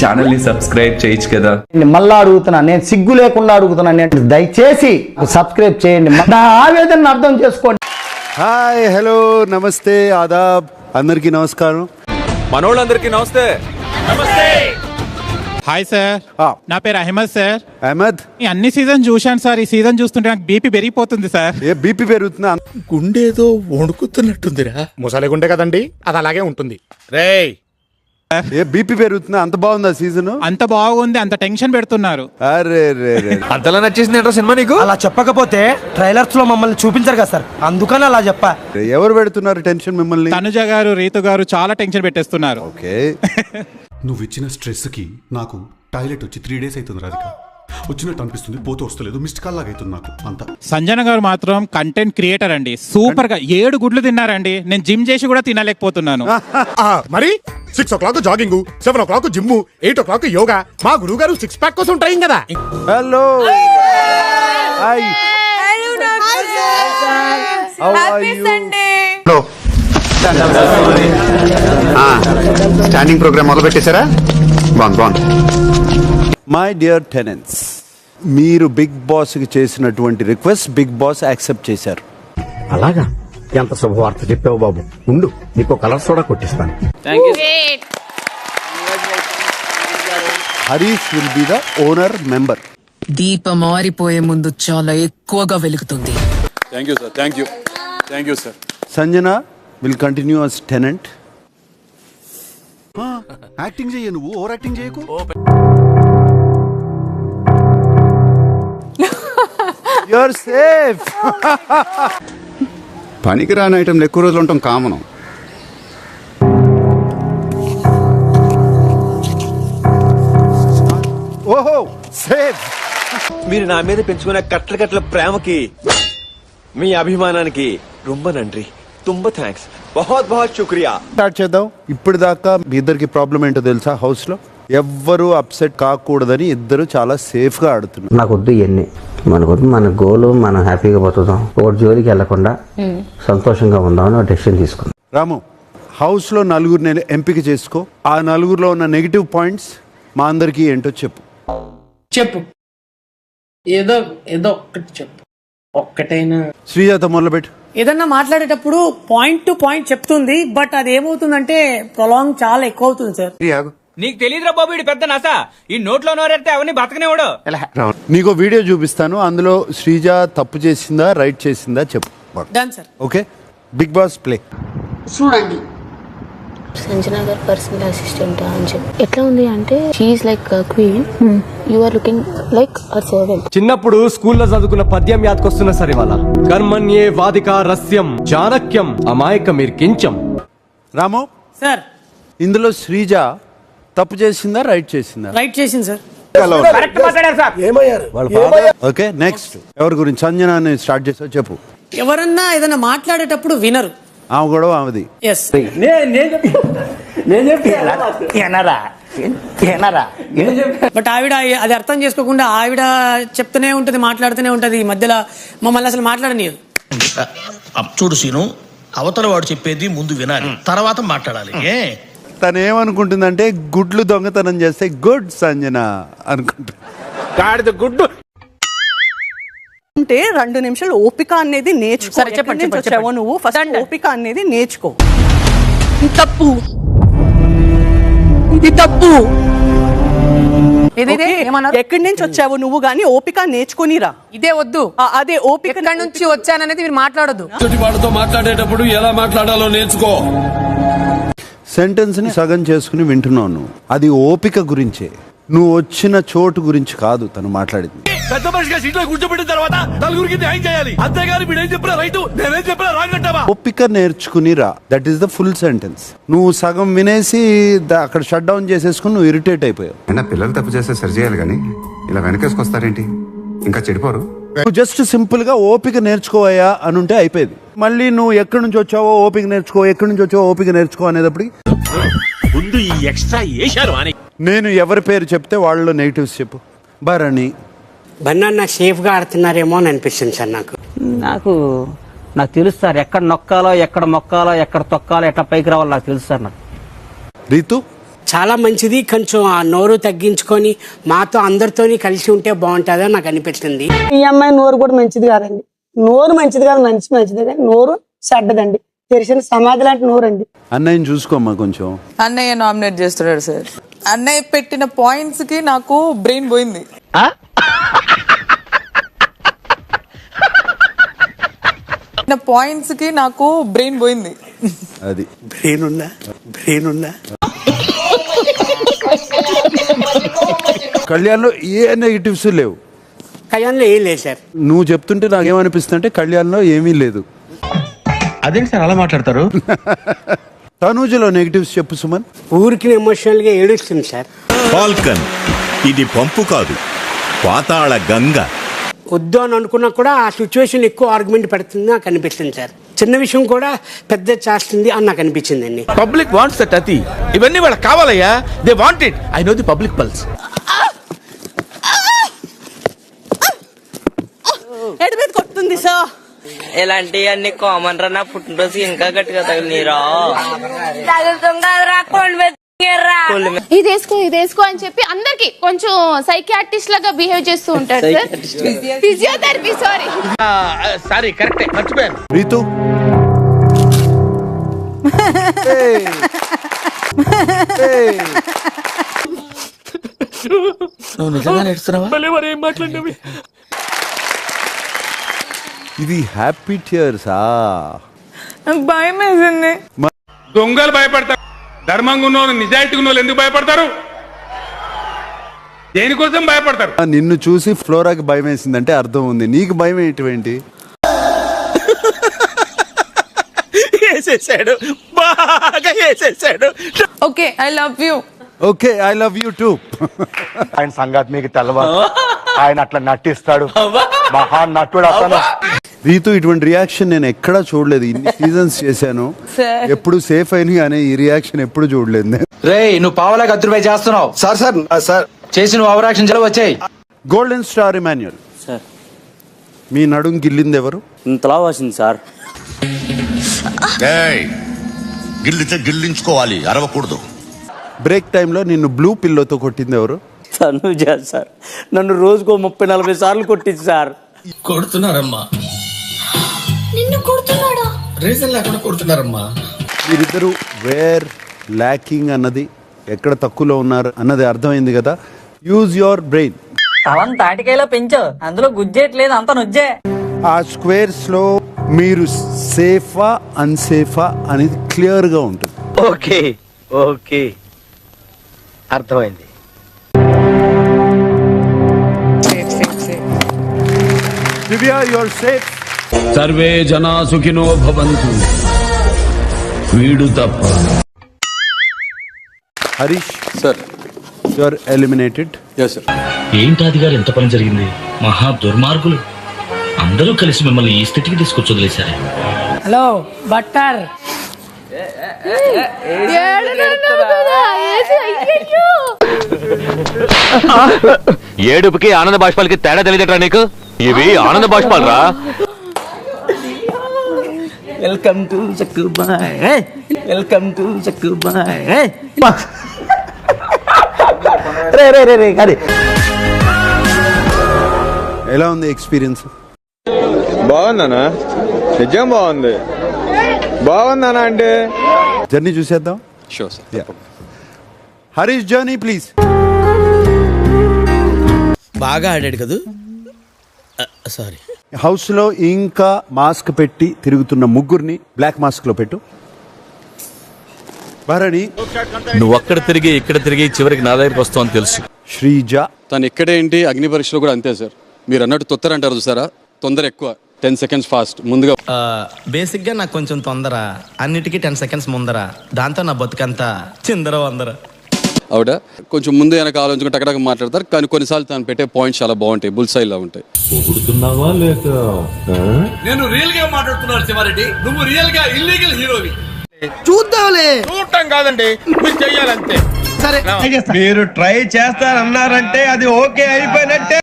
Channel ని subscribe చేయొచ్చు కదా. మళ్ళా అడుగుతున్నా, నేను సిగ్గు లేకుండా అడుగుతున్నాను, దయచేసి సబ్స్క్రైబ్ చేయండి, నా ఆవేదనను అర్థం చేసుకోండి. హాయ్, హలో, నమస్తే, ఆదాబ్, అందరికీ నమస్కారం. మనోళ్ళందరికీ నమస్తే. హాయ్ సార్, నా పేరు అహ్మద్ సార్. అహ్మద్, ఈ అన్ని సీజన్ చూశాను సార్. ఈ సీజన్ చూస్తుంటే నాకు బీపీ పెరిగిపోతుంది సార్. ఏ బీపీ పెరుగుతుందా? గుండేదో వణుకుతున్నట్టుందిరా. ముసలి గుండె కదండి, అది అలాగే ఉంటుంది. రేయ్, ఏ బీపీ పెరుగుతుందా? అంత బాగుందా సీజన్? అంత బాగుంది, అంత టెన్షన్ పెడుతున్నారు. అరే రే రే, అంతలా నచ్చేసింది ఏంటో సినిమా నీకు? అలా చెప్పకపోతే ట్రైలర్స్ లో మమ్మల్ని చూపించారు కదా సార్, అందుకని అలా చెప్పా. ఎవరు పెడుతున్నారు టెన్షన్ మిమ్మల్ని? తనుజ గారు, రీతు గారు చాలా టెన్షన్ పెట్టేస్తున్నారు. ఓకే. నువ్వు ఇచ్చిన స్ట్రెస్కి నాకు టాయిలెట్ వచ్చి 3 days అవుతుంది రాధిక. వచ్చినట్టు అనిపిస్తుంది, పోతే వస్తలేదు, మిస్డ్ కాల్ లాగా అవుతుంది నాకు అంతా. సంజన గారు మాత్రం కంటెంట్ క్రియేటర్ అండి, సూపర్ గా 7 గుడ్లు తిన్నారండి. నేను జిమ్ చేసి కూడా తినలేకపోతున్నాను. మరి 6 o'clock jogging, 7 o'clock gym, 8 o'clock yoga. మా గురువు గారు 6 pack కోసం ట్రైన్ కదా. హలో, హాయ్, స్టాండింగ్ ప్రోగ్రామ్ మొదలు పెట్టేశారా? బాగుంది. మై డియర్ టెనెంట్స్, మీరు బిగ్ బాస్ కి చేసినటువంటి రిక్వెస్ట్ బిగ్ బాస్ యాక్సెప్ట్ చేశారు. అలాగా? ఎంత శుభవార్త చెప్పావు బాబు. ఉండు, నీకు కలర్ సోడా కొట్టిస్తాను. Harish will be the owner member. దీపం మారిపోయే ముందు చాలా ఎక్కువగా వెలుగుతుంది. Thank you sir. Sanjana will continue as tenant. Acting చెయ్య, నువ్వు ఓవర్ యాక్టింగ్ చేయకు. You're safe. పనికి రాని ఐటెంలు ఎక్కువ రోజులు ఉంటాం కామనం. ఓహో, సేఫ్. మీరు నా మీద పెంచుకున్న కట్ల ప్రేమకి, మీ అభిమానానికి రొంబ నండ్రి, తుంబ థ్యాంక్స్, బహుత్ బహుత్ శుక్రియా. స్టార్ట్ చేద్దాం. ఇప్పటిదాకా మీ ఇద్దరికి ప్రాబ్లం ఏంటో తెలుసా? హౌస్ లో ఎవ్వరూ అప్సెట్ కాకూడదని ఇద్దరు చాలా సేఫ్ గా ఆడుతున్నారు. నాకు వద్దు ఇవన్నీ, మనకొద్దు, మన గోలు మనం హ్యాపీగా బతుకుదాం, ఒకటి జోలికి వెళ్లకుండా సంతోషంగా ఉందామని డెసిషన్ తీసుకున్నాం. రాము, హౌస్ లో నలుగురిని ఎంపిక చేసుకో. ఆ నలుగురిలో ఉన్న నెగిటివ్ పాయింట్స్ మా అందరికి ఏంటో చెప్పు. ఏదో ఒక్కటి చెప్పు, ఒక్కటైనా. శ్రీజాత మొదలుపెట్టు. ఏదన్నా మాట్లాడేటప్పుడు పాయింట్ టు పాయింట్ చెప్తుంది, బట్ అది ఏమవుతుందంటే ప్రొలాంగ్ చాలా ఎక్కువ అవుతుంది సార్. నీకు తెలియదురా బాబు, ఇడు పెద్ద నస. ఈ నోట్లో నోరెడితే అవన్నీ బతకనేవాడు. నీకు వీడియో చూపిస్తాను, అందులో శ్రీజ తప్పు చేసిందా రైట్ చేసిందా చెప్పు. Done sir. Okay, Big Boss play. చూడండి, సంజన గారు పర్సనల్ అసిస్టెంట్ అని చెప్పి ఎట్లా ఉంది అంటే, she is like queen, you are looking like a servant. చిన్నప్పుడు స్కూల్లో చదువుకున్న పద్యం యాదకొస్తున్నా సరే వాళ్ళ కర్మణ్యే వాదిక రస్యం చాణక్యం అమాయక మీరు కించం. రాము సార్, ఇందులో శ్రీజ తప్పు చేసిందా రైట్ చేసిందా? రైట్ చేసింది సార్. ఓకే, నెక్స్ట్ ఎవరి గురించి? సంజన స్టార్ట్ చేసావు, చెప్పు. ఎవరన్నా ఏదైనా మాట్లాడేటప్పుడు వినరు. ఆమె కూడా ఆమెది. ఎస్, బట్ ఆవిడ అది అర్థం చేసుకోకుండా ఆవిడ చెప్తూనే ఉంటది, మాట్లాడుతూనే ఉంటది, మధ్యలో మమ్మల్ని అసలు మాట్లాడనీయదు. చూడు సీను, అవతల వాడు చెప్పేది ముందు వినాలి, తర్వాత మాట్లాడాలి. తను ఏమనుకుంటుందంటే, గుడ్లు దొంగతనం చేస్తే గుడ్ సంజన అనుకుంటుంది. గుడ్డు అంటే 2 నిమిషాలు ఓపిక అనేది నేర్చుకో. నువ్వు ఫస్ట్ ఓపిక అనేది నేర్చుకో. తప్పు, ఇది తప్పు. ఎక్కడి నుంచి వచ్చావు నువ్వు గానీ ఓపిక నేర్చుకునిరా. ఇదే వద్దు, అదే ఓపిక నుంచి వచ్చాననేది మీరు మాట్లాడొద్దు. వాడితో మాట్లాడేటప్పుడు ఎలా మాట్లాడాలో నేర్చుకో. సెంటెన్స్ ని సగం చేసుకుని వింటున్నావు నువ్వు. అది ఓపిక గురించే, నువ్వు వచ్చిన చోటు గురించి కాదు తను మాట్లాడింది. పెద్ద మనిషిగా సీట్లో కూర్చోబెట్టిన తర్వాత నలుగురికి న్యాయం చేయాలి, అంతేగాని వీడేం చెప్పినా రైట్, నేనేం చెప్పినా రాంగ్ అంటావా? ఓపిక నేర్చుకుని రా, that is the full sentence. నువ్వు సగం వినేసి అక్కడ షట్ డౌన్ చేసేసుకుని నువ్వు ఇరిటేట్ అయిపోయావు. అయినా పిల్లలు తప్పు చేస్తే సరి చేయాలి కానీ ఇలా వెనకేసుకొస్తారేంటి? ఇంకా చెడిపోరు. నువ్వు జస్ట్ సింపుల్ గా ఓపిక నేర్చుకోవయా అని ఉంటే అయిపోయేది. మళ్ళీ నువ్వు ఎక్కడి నుంచి వచ్చావో ఓపిక నేర్చుకో, ఎక్కడి నుంచి వచ్చావో ఓపిక నేర్చుకో అనేటప్పటికి ముందు ఈ ఎక్స్ట్రా ఏశారు అని. నేను ఎవరి పేరు చెప్తే వాళ్ళలో నెగిటివ్స్ చెప్పు. భరణి, బన్నా సేఫ్ గా ఆడుతున్నారేమో అని అనిపిస్తుంది సార్ నాకు. నాకు తెలుసు సార్, ఎక్కడ నొక్కాలో, ఎక్కడ మొక్కాలో, ఎక్కడ తొక్కాలో, ఎట్లా పైకి రావాలో నాకు తెలుసు సార్. నాకు రీతు చాలా మంచిది. కొంచెం ఆ నోరు తగ్గించుకొని మాతో అందరితోని కలిసి ఉంటే బాగుంటుందని నాకు అనిపిస్తుంది. ఈ అమ్మాయి నోరు కూడా మంచిది కాదండి. నోరు మంచిది కాదు, మంచిదే కానీ నోరు చెడ్డదండి. తెరిచిన సమాధి లాంటి నోరు అండి. అన్నయ్యని చూసుకోమ్మా కొంచెం. అన్నయ్య నామినేట్ చేస్తున్నాడు సార్. అన్నయ్య పెట్టిన పాయింట్స్ కి నాకు బ్రెయిన్ పోయింది. పాయింట్స్ కి నాకు బ్రెయిన్ పోయింది. అది బ్రెయిన్ ఉందా కళ్యాణ్లో ఏ నెగిటివ్స్ లేవు. కళ్యాణ్లో ఏం లేదు సార్. నువ్వు చెప్తుంటే నాకేమనిపిస్తుంది అంటే కళ్యాణ్లో ఏమీ లేదు. అదేంటి సార్ అలా మాట్లాడతారు? తనూజలో నెగిటివ్స్ చెప్పు సుమన్. ఊరికి ఎమోషనల్ గా ఏడుస్తుంది సార్. ఫాల్కన్ ఇది పంపు కాదు, పాతాళ గంగ. వద్దు అని అనుకున్నా కూడా ఆ సిచ్యువేషన్ ఎక్కువ ఆర్గ్యుమెంట్ పెడుతుంది నాకు అనిపిస్తుంది సార్. చిన్న విషయం కూడా పెద్ద చేస్తుంది అని నాకు అనిపించింది అండి. పబ్లిక్ వాంట్స్ దట్ అతి. ఇవన్నీ వాళ్ళకి కావాలయ్యా. They want it. I know the public pulse. Head మీద కొడుతుంది సార్. ఇలాంటివి అన్ని కామన్ రా. నా పుట్టినరోజు ఇంకా గట్టిగా తగిలిరా. ఇది వేసుకో అని చెప్పి అందరికి కొంచెం సైకియాట్రిస్ట్ లాగా బిహేవ్ చేస్తూ ఉంటారు సార్. ఫిజియోథెరపీ సారీ కరెక్టే మర్చిపోయాను. రీతు నువ్వు నిజంగా నేర్చున్నావా? ఇది హ్యాపీ టియర్సా? భయం వేసింది. దొంగలు భయపడతారు, ధర్మంగా ఉన్న నిజాయితీగా ఉన్న ఎందుకు భయపడతారు? దేనికోసం భయపడతారు? నిన్ను చూసి ఫ్లోరాకి భయం వేసిందంటే అర్థం ఉంది. నీకు భయం ఏంటి? వేసేసాడు, బాగా వేసేసాడు. Okay I love you. Okay I love you two. ఆయన సంగతి మీకు తెలవా? ఆయన అట్లా నటిస్తాడు, మహా నటుడు అతను. రీతు ఇటువంటి రియాక్షన్ నేను ఎక్కడా చూడలేదు. ఇన్ని సీజన్స్ చేశాను, ఎప్పుడు సేఫ్ అయిన కానీ ఈ రియాక్షన్ ఎప్పుడు చూడలేదు. రే నువ్వు పావలాగా అద్దరుపై చేస్తున్నావు. సార్ చేసి నువ్వు ఓవరాక్షన్ చెలవు వచ్చాయి. గోల్డెన్ స్టార్ ఇమాన్యుయల్ సార్, మీ నడుం గిల్లింది ఎవరు? ఇంతలా వచ్చింది సార్. గిల్లితే గిల్లించుకోవాలి, అరవకూడదు. బ్రేక్ టైంలో నిన్ను బ్లూ పిల్లోతో కొట్టింది ఎవరు? తనుజ సార్. నన్ను రోజుకో 30-40 సార్లు కొట్టింది సార్. కొడుతున్నారమ్మా. నిన్ను కొడుతున్నాడా? రీజన్ లేకుండా కొడుతున్నారమ్మా. మీరిద్దరు వేర్ ల్యాకింగ్ అన్నది, ఎక్కడ తక్కువలో ఉన్నారు అన్నది అర్థమైంది కదా. Use your brain. తలం తాటికాయలో పెంచు, అందులో గుజ్జేట్లేదు, అంత నొజ్జే. ఆ స్క్వేర్స్ లో మీరు సేఫా అన్సేఫా అనేది క్లియర్ గా ఉంటుంది. ఓకే అర్థమైంది. దివ్య యువర్ సేఫ్. సర్వే జనా సుఖినో భవంతు. వీడు తప్ప. Harish sir, your eliminated. ఏంటాది గారు ఎంత పని జరిగింది? మహా దుర్మార్గులు అందరూ కలిసి మిమ్మల్ని ఈ స్థితికి తీసుకొచ్చి వదిలేశారు. Hello butter. ఏడుపుకి ఆనంద బాష్పాలకి తేడా తెలియదట్రా నీకు? ఇవి ఆనంద బాష్పాలు రా. Welcome to Sakkubai. Welcome to Sakkubai. రే. ఎలా ఉంది ఎక్స్పీరియన్స్? బాగుందనా? నిజం బాగుంది. బాగుందనా అంటే జర్నీ చూసేద్దాం. Harish journey please. బాగా ఆడాడు కదా. సారీ. హౌస్ లో ఇంకా మాస్క్ పెట్టి తిరుగుతున్న ముగ్గురిని బ్లాక్ మాస్క్ లో పెట్టు. భరణి, నువ్వు అక్కడ తిరిగి ఇక్కడ తిరిగి చివరికి నా దగ్గరికి వస్తావు అని తెలుసు. శ్రీజ, తను ఎక్కడేంటి అగ్ని పరీక్షలో కూడా అంతే సార్. మీరు అన్నట్టు తొత్తర అంటారు చూసారా, తొందర ఎక్కువ. 10 seconds ఫాస్ట్ ముందుగా. బేసిక్ గా నాకు కొంచెం తొందర, అన్నిటికీ 10 seconds ముందర. దాంతో నా బతుకంతా చిందర వందర. ఆవిడ కొంచెం ముందు వెనక ఆలోచించుకుని టకటక మాట్లాడతారు, కానీ కొన్నిసార్లు తను పెట్టే పాయింట్స్ చాలా బాగుంటాయి, బుల్సైలా ఉంటాయి. నేను రియల్ గా మాట్లాడుతున్నాను శివారెడ్డి. నువ్వు రియల్ గా ఇల్లీగల్ హీరోవి. చూద్దాంలే. చూడటం కాదండి, మీరు చెయ్యాలంతే. సరే మీరు ట్రై చేస్తారన్నారంటే అది ఓకే అయిపోయినట్టే.